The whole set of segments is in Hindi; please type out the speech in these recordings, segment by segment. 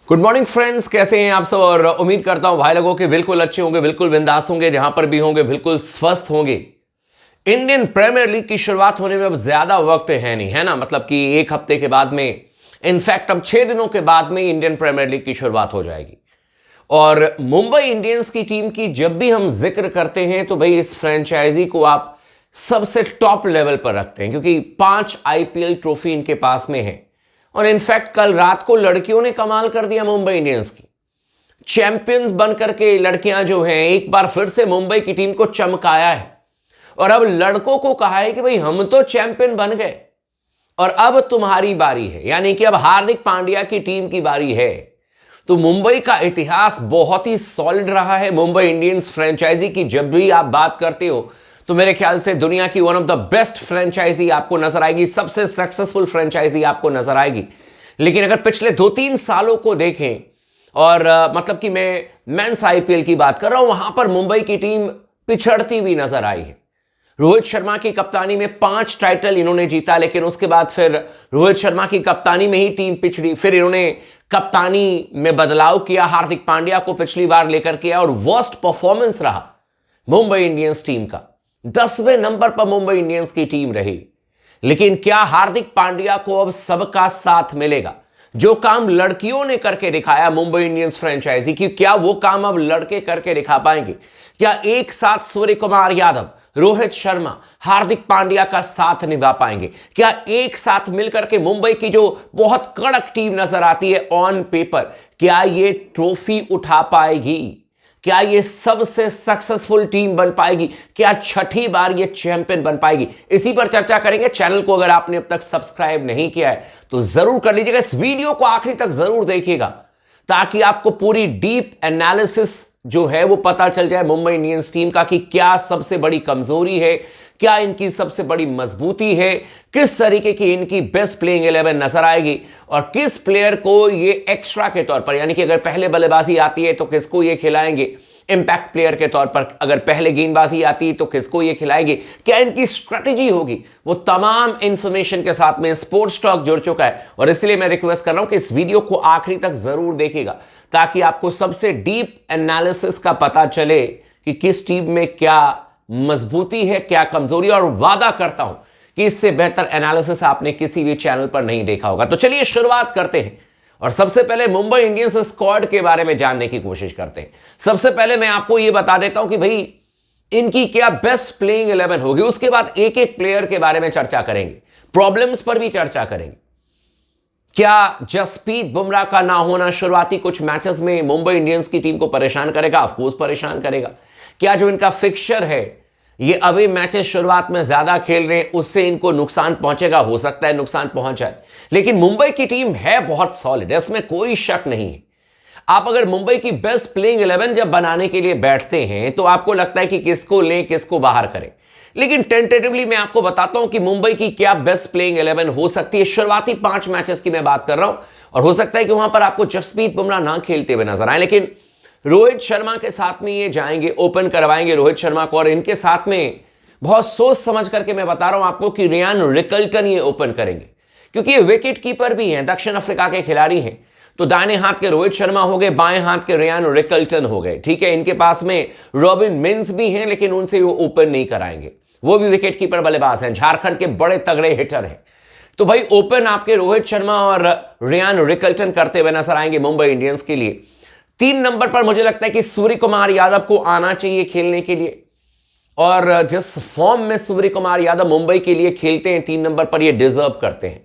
गुड मॉर्निंग फ्रेंड्स, कैसे हैं आप सब। और उम्मीद करता हूं भाई लोगों के बिल्कुल अच्छे होंगे, बिल्कुल बिंदास होंगे, जहां पर भी होंगे बिल्कुल स्वस्थ होंगे। इंडियन प्रीमियर लीग की शुरुआत होने में अब ज्यादा वक्त है नहीं, है ना। मतलब कि एक हफ्ते के बाद में, इनफैक्ट अब 6 दिनों के बाद में इंडियन प्रीमियर लीग की शुरुआत हो जाएगी। और मुंबई इंडियंस की टीम की जब भी हम जिक्र करते हैं तो भाई इस फ्रेंचाइजी को आप सबसे टॉप लेवल पर रखते हैं, क्योंकि 5 आईपीएल ट्रॉफी इनके पास में है। और इनफैक्ट कल रात को लड़कियों ने कमाल कर दिया मुंबई इंडियंस की। चैंपियंस बनकर के लड़कियां जो हैं एक बार फिर से मुंबई की टीम को चमकाया है। और अब लड़कों को कहा है कि भाई हम तो चैंपियन बन गए और अब तुम्हारी बारी है, यानी कि अब हार्दिक पांड्या की टीम की बारी है। तो मुंबई का इतिहास बहुत ही सॉलिड रहा है। मुंबई इंडियंस फ्रेंचाइजी की जब भी आप बात करते हो तो मेरे ख्याल से दुनिया की one of the best franchise आपको नजर आएगी, सबसे सक्सेसफुल फ्रेंचाइजी आपको नजर आएगी। लेकिन अगर पिछले 2-3 सालों को देखें और मतलब कि मैं मेंस आईपीएल की बात कर रहा हूं, वहां पर मुंबई की टीम पिछड़ती हुई नजर आई है। रोहित शर्मा की कप्तानी में 5 टाइटल इन्होंने जीता, लेकिन उसके बाद फिर रोहित शर्मा की कप्तानी में ही टीम पिछड़ी। फिर इन्होंने कप्तानी में बदलाव किया, हार्दिक पांड्या को पिछली बार लेकर किया और वर्स्ट परफॉर्मेंस रहा मुंबई इंडियंस टीम का। 10वें नंबर पर मुंबई इंडियंस की टीम रही। लेकिन क्या हार्दिक पांड्या को अब सबका साथ मिलेगा? जो काम लड़कियों ने करके दिखाया मुंबई इंडियंस फ्रेंचाइजी की, क्या वो काम अब लड़के करके दिखा पाएंगे? क्या एक साथ सूर्य कुमार यादव, रोहित शर्मा, हार्दिक पांड्या का साथ निभा पाएंगे? क्या एक साथ मिलकर के मुंबई की जो बहुत कड़क टीम नजर आती है ऑन पेपर, क्या ये ट्रॉफी उठा पाएगी? क्या ये सबसे सक्सेसफुल टीम बन पाएगी? क्या छठी बार ये चैंपियन बन पाएगी? इसी पर चर्चा करेंगे। चैनल को अगर आपने अब तक सब्सक्राइब नहीं किया है तो जरूर कर लीजिएगा। इस वीडियो को आखिरी तक जरूर देखिएगा ताकि आपको पूरी डीप एनालिसिस जो है वो पता चल जाए मुंबई इंडियंस टीम का, कि क्या सबसे बड़ी कमजोरी है, क्या इनकी सबसे बड़ी मजबूती है, किस तरीके की इनकी बेस्ट प्लेइंग 11 नजर आएगी और किस प्लेयर को ये एक्स्ट्रा के तौर पर, यानी कि अगर पहले बल्लेबाजी आती है तो किसको ये खिलाएंगे इंपैक्ट प्लेयर के तौर पर, अगर पहले गेंदबाजी आती है तो किसको ये खिलाएंगे, क्या इनकी स्ट्रेटेजी होगी। वो तमाम इंफॉर्मेशन के साथ में स्पोर्ट्स टॉक जुड़ चुका है और इसलिए मैं रिक्वेस्ट कर रहा हूं कि इस वीडियो को आखिरी तक जरूर देखिएगा ताकि आपको सबसे डीप एनालिसिस का पता चले कि किस टीम में क्या मजबूती है, क्या कमजोरी। और वादा करता हूं कि इससे बेहतर एनालिसिस आपने किसी भी चैनल पर नहीं देखा होगा। तो चलिए शुरुआत करते हैं और सबसे पहले मुंबई इंडियंस स्क्वाड के बारे में जानने की कोशिश करते हैं। सबसे पहले मैं आपको यह बता देता हूं कि भाई इनकी क्या बेस्ट प्लेइंग 11 होगी। उसके बाद एक एक प्लेयर के बारे में चर्चा करेंगे, प्रॉब्लम्स पर भी चर्चा करेंगे। क्या जसप्रीत बुमराह का ना होना शुरुआती कुछ मैचेस में मुंबई इंडियंस की टीम को परेशान करेगा? ऑफकोर्स परेशान करेगा। क्या जो इनका फिक्सचर है, ये अवे मैचेस शुरुआत में ज्यादा खेल रहे हैं, उससे इनको नुकसान पहुंचेगा? हो सकता है नुकसान पहुंच जाए, लेकिन मुंबई की टीम है बहुत सॉलिड, इसमें कोई शक नहीं है। आप अगर मुंबई की बेस्ट प्लेइंग 11 जब बनाने के लिए बैठते हैं तो आपको लगता है कि किसको लें, किसको बाहर करें। लेकिन टेंटेटिवली मैं आपको बताता हूं कि मुंबई की क्या बेस्ट प्लेइंग 11 हो सकती है। शुरुआती 5 मैचेस की मैं बात कर रहा हूं और हो सकता है कि वहां पर आपको जसप्रीत बुमराह ना खेलते हुए नजर आए, लेकिन रोहित शर्मा के साथ में ये जाएंगे, ओपन करवाएंगे रोहित शर्मा को। और इनके साथ में बहुत सोच समझ करके मैं बता रहा हूं आपको कि रियान रिकल्टन ये ओपन करेंगे, क्योंकि ये विकेट कीपर भी हैं, दक्षिण अफ्रीका के खिलाड़ी हैं। तो दाहिने हाथ के रोहित शर्मा हो गए, बाएं हाथ के रियान रिकल्टन हो गए, ठीक है। इनके पास में रॉबिन मिन्स भी हैं, लेकिन उनसे वो ओपन नहीं कराएंगे, वो भी विकेट कीपर बल्लेबाज हैं, झारखंड के बड़े तगड़े हिटर हैं। तो भाई ओपन आपके रोहित शर्मा और रियान रिकल्टन करते हुए नजर आएंगे मुंबई इंडियंस के लिए। 3 नंबर पर मुझे लगता है कि सूर्य कुमार यादव को आना चाहिए खेलने के लिए, और जिस फॉर्म में सूर्य कुमार यादव मुंबई के लिए खेलते हैं 3 नंबर पर, ये डिजर्व करते हैं।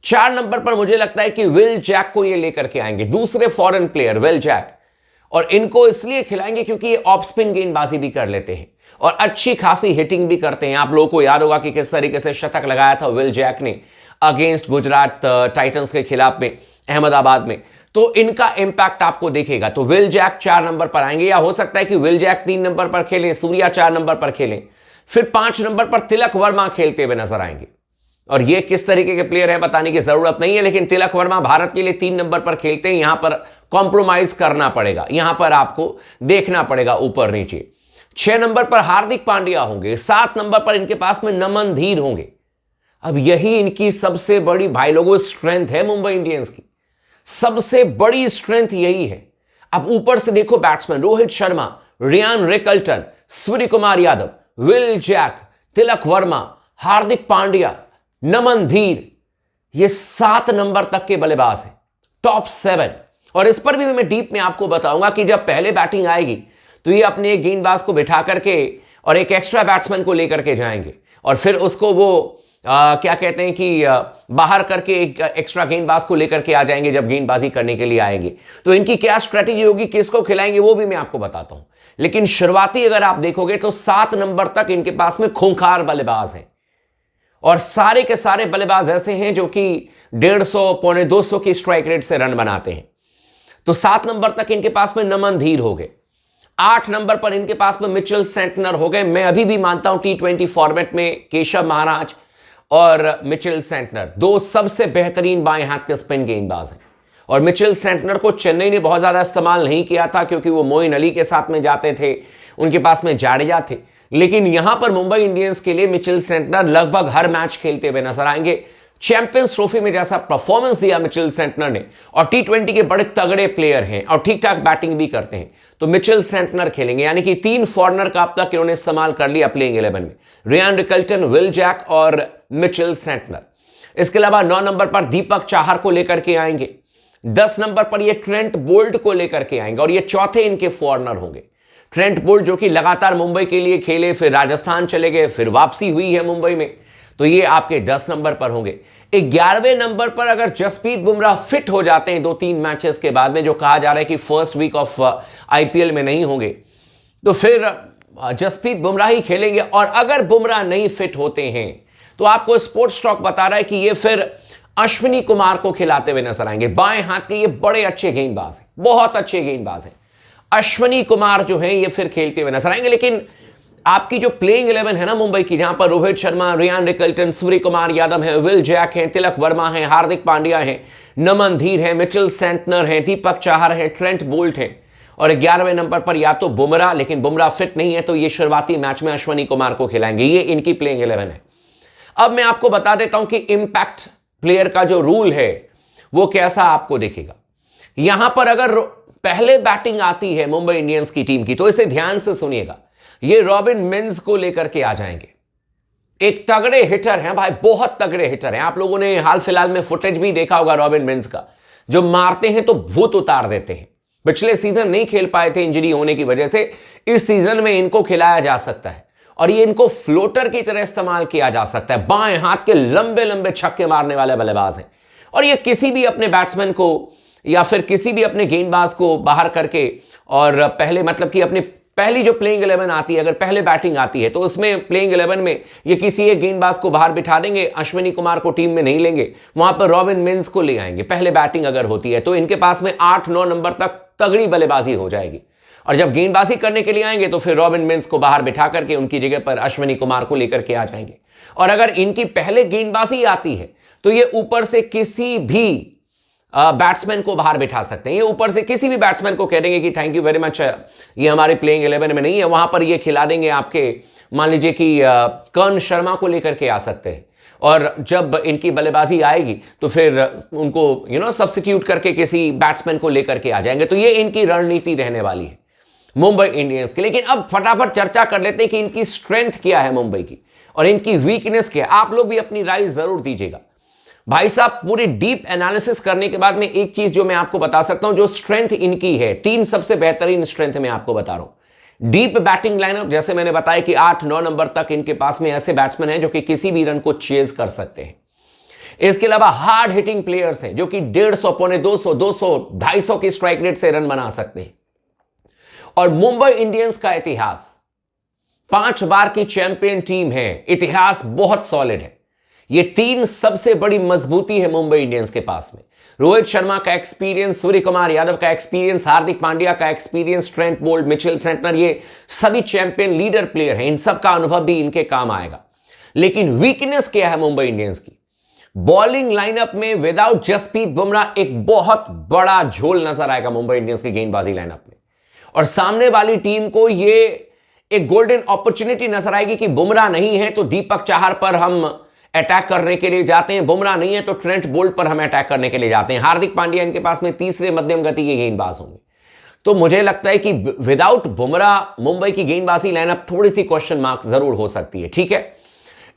4 नंबर पर मुझे लगता है कि विल जैक को ये लेकर के आएंगे, दूसरे फॉरेन प्लेयर विल जैक, और इनको इसलिए खिलाएंगे क्योंकि ये ऑफ स्पिन गेंदबाजी भी कर लेते हैं और अच्छी खासी हिटिंग भी करते हैं। आप लोगों को याद होगा कि किस तरीके से शतक लगाया था विल जैक ने अगेंस्ट गुजरात टाइटंस के खिलाफ में अहमदाबाद में। तो इनका इंपैक्ट आपको देखेगा। तो विल जैक 4 नंबर पर आएंगे, या हो सकता है कि विल जैक 3 नंबर पर खेलें, सूर्या 4 नंबर पर खेलें, फिर 5 नंबर पर तिलक वर्मा खेलते हुए नजर आएंगे। और ये किस तरीके के प्लेयर है बताने की जरूरत नहीं है, लेकिन तिलक वर्मा भारत के लिए 3 नंबर पर खेलते हैं। यहां पर कॉम्प्रोमाइज करना पड़ेगा, यहां पर आपको देखना पड़ेगा ऊपर नीचे। 6 नंबर पर हार्दिक पांड्या होंगे, 7 नंबर पर इनके पास में नमन धीर होंगे। अब यही इनकी सबसे बड़ी भाई लोगों स्ट्रेंथ है मुंबई इंडियंस की। सबसे बड़ी स्ट्रेंथ यही है। अब ऊपर से देखो batsman Rohit Sharma, Ryan Rickelton, Surya Kumar Yadav, Will Jack, Tilak Varma, Hardik Pandya, Naman Dhir, ये 7 नंबर तक के बल्लेबाज हैं, टॉप 7। और इस पर भी मैं डीप में आपको बताऊंगा कि जब पहले बैटिंग आएगी तो ये अपने एक गेंदबाज को बिठा करके और एक एक्स्ट्रा बैट्समैन को लेकर के जाएंगे और फिर उसको वो क्या कहते हैं कि बाहर करके एक एक्स्ट्रा गेंदबाज को लेकर के आ जाएंगे जब गेंदबाजी करने के लिए आएंगे। तो इनकी क्या स्ट्रेटेजी होगी, किसको खिलाएंगे, वो भी मैं आपको बताता हूं। लेकिन शुरुआती अगर आप देखोगे तो 7 नंबर तक इनके पास में खूंखार बल्लेबाज हैं और सारे के सारे बल्लेबाज ऐसे हैं जो कि 150 पौने 200 की स्ट्राइक रेट से रन बनाते हैं। तो 7 नंबर तक इनके पास में नमन धीर हो गए, 8 नंबर पर इनके पास में मिचेल सेंटनर हो गए। मैं अभी भी मानता हूं T20 फॉर्मेट में केशव महाराज और मिचेल सेंटनर 2 सबसे बेहतरीन बाएं हाथ के स्पिन गेंदबाज हैं। और मिचेल सेंटनर को चेन्नई ने बहुत ज्यादा इस्तेमाल नहीं किया था क्योंकि वो मोइन अली के साथ में जाते थे, उनके पास में जाडेजा थे। लेकिन यहां पर मुंबई इंडियंस के लिए मिचेल सेंटनर लगभग हर मैच खेलते हुए नजर आएंगे। चैंपियंस ट्रॉफी में जैसा परफॉर्मेंस दिया मिचेल सेंटनर ने, और T20 के बड़े तगड़े प्लेयर हैं और ठीक ठाक बैटिंग भी करते हैं, तो मिचेल सेंटनर खेलेंगे। यानी कि 3 फॉरनर का अब तक इन्होंने इस्तेमाल कर लिया प्लेइंग 11 में, रियान रिकल्टन, विल जैक और मिचेल सेंटनर। इसके अलावा 9 नंबर पर दीपक चाहर को लेकर के आएंगे, 10 नंबर पर ये ट्रेंट बोल्ट को लेकर के आएंगे और ये चौथे इनके फॉरनर होंगे। ट्रेंट बोल्ट जो कि लगातार मुंबई के लिए खेले, फिर राजस्थान चले गए, फिर वापसी हुई है मुंबई में, तो ये आपके 10 नंबर पर होंगे। 11वें नंबर पर अगर जसप्रीत बुमराह फिट हो जाते हैं 2-3 मैचेस के बाद में, जो कहा जा रहा है कि फर्स्ट वीक ऑफ IPL में नहीं होंगे, तो फिर जसप्रीत बुमराह ही खेलेंगे। और अगर बुमराह नहीं फिट होते हैं तो आपको स्पोर्ट्स स्टॉक बता रहा है कि ये फिर अश्विनी कुमार को खिलाते हुए नजर आएंगे। बाएं हाथ के ये बड़े अच्छे गेंदबाज हैं, बहुत अच्छे गेंदबाज हैं। अश्विनी कुमार जो है ये फिर खेलते हुए नजर आएंगे। लेकिन आपकी जो प्लेइंग 11 है ना मुंबई की, जहां पर रोहित शर्मा, रियान रिकल्टन, सूर्य कुमार यादव हैं, विल जैक हैं, तिलक वर्मा हैं, हार्दिक पांड्या हैं, नमन धीर हैं, मिचेल सेंटनर हैं, दीपक चाहर हैं, ट्रेंट बोल्ट हैं, और 11वें नंबर पर या तो बुमराह, लेकिन बुमराह फिट नहीं है तो ये शुरुआती मैच में अश्विनी कुमार को खिलाएंगे। ये इनकी प्लेइंग 11 है। अब मैं आपको बता देता हूं कि इंपैक्ट प्लेयर का जो रूल है वो कैसा आपको दिखेगा। यहां पर अगर पहले बैटिंग आती है मुंबई इंडियंस की टीम की, तो इसे ध्यान से सुनिएगा, ये रॉबिन मिन्स को लेकर के आ जाएंगे। एक तगड़े हिटर हैं भाई, बहुत तगड़े हिटर हैं। आप लोगों ने हाल फिलहाल में फुटेज भी देखा होगा रॉबिन मिन्स का, जो मारते हैं तो भूत उतार देते हैं। पिछले सीजन नहीं खेल पाए थे इंजरी होने की वजह से, इस सीजन में इनको खिलाया जा सकता है और ये इनको फ्लोटर की तरह इस्तेमाल किया जा सकता है। बाएं हाथ के लंबे लंबे छक्के मारने वाले बल्लेबाज हैं और ये किसी भी अपने बैट्समैन को या फिर किसी भी अपने गेंदबाज को बाहर करके, और पहले मतलब कि अपनी पहली जो प्लेइंग 11 आती है, अगर पहले बैटिंग आती है तो उसमें प्लेइंग 11 में ये किसी एक गेंदबाज को बाहर बिठा देंगे, अश्विनी कुमार को टीम में नहीं लेंगे, वहां पर रॉबिन मिन्स को ले आएंगे। पहले बैटिंग अगर होती है तो इनके पास में 8-9 नंबर तक तगड़ी बल्लेबाजी हो जाएगी, और जब गेंदबाजी करने के लिए आएंगे तो फिर रॉबिन मिन्स को बाहर बिठा करके उनकी जगह पर अश्विनी कुमार को लेकर के आ जाएंगे। और अगर इनकी पहले गेंदबाजी आती है तो ये ऊपर से किसी भी बैट्समैन को बाहर बिठा सकते हैं। ये ऊपर से किसी भी बैट्समैन को कह देंगे कि थैंक यू वेरी मच, ये हमारे प्लेइंग 11 में नहीं है, वहां पर ये खिला देंगे आपके, मान लीजिए कि कर्ण शर्मा को लेकर के आ सकते हैं, और जब इनकी बल्लेबाजी आएगी तो फिर उनको सब्स्टिट्यूट करके किसी बैट्समैन को लेकर के आ जाएंगे। तो ये इनकी रणनीति रहने वाली है मुंबई इंडियंस की। लेकिन अब फटाफट चर्चा कर लेते हैं कि इनकी स्ट्रेंथ क्या है मुंबई की और इनकी वीकनेस क्या है। आप लोग भी अपनी राय जरूर दीजिएगा भाई साहब। पूरी डीप एनालिसिस करने के बाद में एक चीज जो मैं आपको बता सकता हूं, जो स्ट्रेंथ इनकी है, 3 सबसे बेहतरीन स्ट्रेंथ मैं आपको बता रहा हूं। डीप बैटिंग लाइनअप, जैसे मैंने बताया कि 8-9 नंबर तक इनके पास में ऐसे बैट्समैन हैं जो कि किसी भी रन को चेज कर सकते हैं। इसके अलावा हार्ड हिटिंग प्लेयर्स हैं जो कि 150, पौने 200, 200, 250 की स्ट्राइक रेट से रन बना सकते हैं। और मुंबई इंडियंस का इतिहास, 5 बार की चैंपियन टीम है, इतिहास बहुत सॉलिड है। ये 3 सबसे बड़ी मजबूती है मुंबई इंडियंस के पास में। रोहित शर्मा का एक्सपीरियंस, सूर्य कुमार यादव का एक्सपीरियंस, हार्दिक पांड्या का experience, Trent Boult, Mitchell Santner, ये सभी चैंपियन लीडर प्लेयर हैं। इन सब का अनुभव भी इनके काम आएगा। लेकिन वीकनेस क्या है मुंबई इंडियंस की? बॉलिंग लाइनअप में विदाउट जसप्रीत बुमराह एक बहुत बड़ा झोल नजर आएगा मुंबई इंडियंस की गेंदबाजी लाइनअप में, और सामने वाली टीम को ये एक गोल्डन अपॉर्चुनिटी नजर आएगी कि बुमराह नहीं है तो दीपक चाहर पर हम अटैक करने के लिए जाते हैं, बुमराह नहीं है तो ट्रेंट बोल्ट पर हम अटैक करने के लिए जाते हैं। हार्दिक पांड्या इनके पास में तीसरे मध्यम गति के गेंदबाज होंगे। तो मुझे लगता है कि विदाउट बुमराह मुंबई की गेंदबाजी लाइनअप थोड़ी सी क्वेश्चन मार्क जरूर हो सकती है। ठीक है,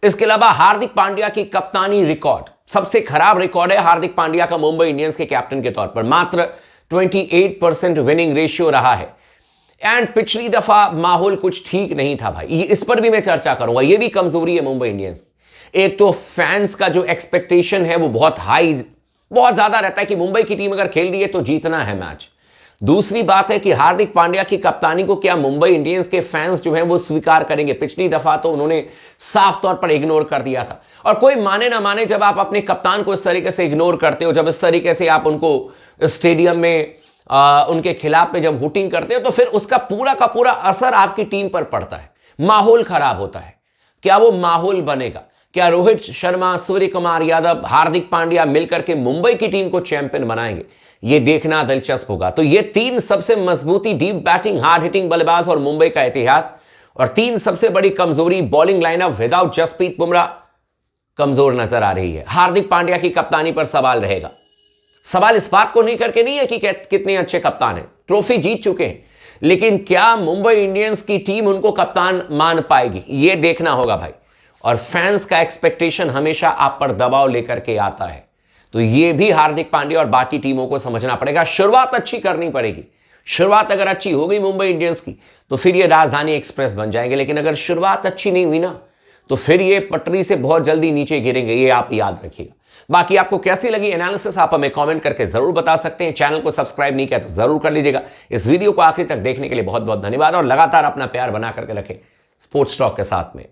इसके अलावा हार्दिक पांड्या की कप्तानी रिकॉर्ड सबसे खराब रिकॉर्ड है हार्दिक पांड्या का मुंबई इंडियंस के कैप्टन के तौर पर। मात्र 28% विनिंग रेशियो रहा है। एंड पिछली दफा माहौल कुछ ठीक नहीं था भाई, इस पर भी मैं चर्चा करूंगा। यह भी कमजोरी है मुंबई इंडियंस। एक तो फैंस का जो एक्सपेक्टेशन है वो बहुत हाई, बहुत ज्यादा रहता है कि मुंबई की टीम अगर खेल रही है तो जीतना है मैच। दूसरी बात है कि हार्दिक पांड्या की कप्तानी को क्या मुंबई इंडियंस के फैंस जो हैं वो स्वीकार करेंगे? पिछली दफा तो उन्होंने साफ तौर पर इग्नोर कर दिया था। और कोई माने ना माने, जब आप अपने कप्तान को इस तरीके से इग्नोर करते हो, जब इस तरीके से आप उनको स्टेडियम में उनके खिलाफ में जब हुटिंग करते हो, तो फिर उसका पूरा का पूरा असर आपकी टीम पर पड़ता है, माहौल खराब होता है। क्या वो माहौल बनेगा? क्या रोहित शर्मा, सूर्य कुमार यादव, हार्दिक पांड्या मिलकर के मुंबई की टीम को चैंपियन बनाएंगे? ये देखना दिलचस्प होगा। तो ये तीन सबसे मजबूती, डीप बैटिंग, हार्ड हिटिंग बल्लेबाज और मुंबई का इतिहास, और तीन सबसे बड़ी कमजोरी, bowling lineup without Jasprit Bumrah कमजोर नजर आ रही है। हार्दिक पांड्या की कप्तानी पर सवाल रहेगा। सवाल इस बात को नहीं करके नहीं है कि कितने अच्छे कप्तान हैं, ट्रॉफी जीत चुके हैं, लेकिन क्या मुंबई इंडियंस की टीम उनको कप्तान मान पाएगी? यह देखना होगा भाई। और फैंस का एक्सपेक्टेशन हमेशा आप पर दबाव लेकर के आता है, तो यह भी हार्दिक पांड्या और बाकी टीमों को समझना पड़ेगा। शुरुआत अच्छी करनी पड़ेगी। शुरुआत अगर अच्छी हो गई मुंबई इंडियंस की तो फिर ये राजधानी एक्सप्रेस बन जाएंगे, लेकिन अगर शुरुआत अच्छी नहीं हुई ना तो फिर ये पटरी से बहुत जल्दी नीचे गिरेंगे, ये आप याद रखिएगा। बाकी आपको कैसी लगी एनालिसिस आप हमें कमेंट करके जरूर बता सकते हैं। चैनल को सब्सक्राइब नहीं किया तो जरूर कर लीजिएगा। इस वीडियो को आखिरी तक देखने के लिए बहुत बहुत धन्यवाद, और लगातार अपना प्यार बना करके रखें स्पोर्ट्स टॉक के साथ में।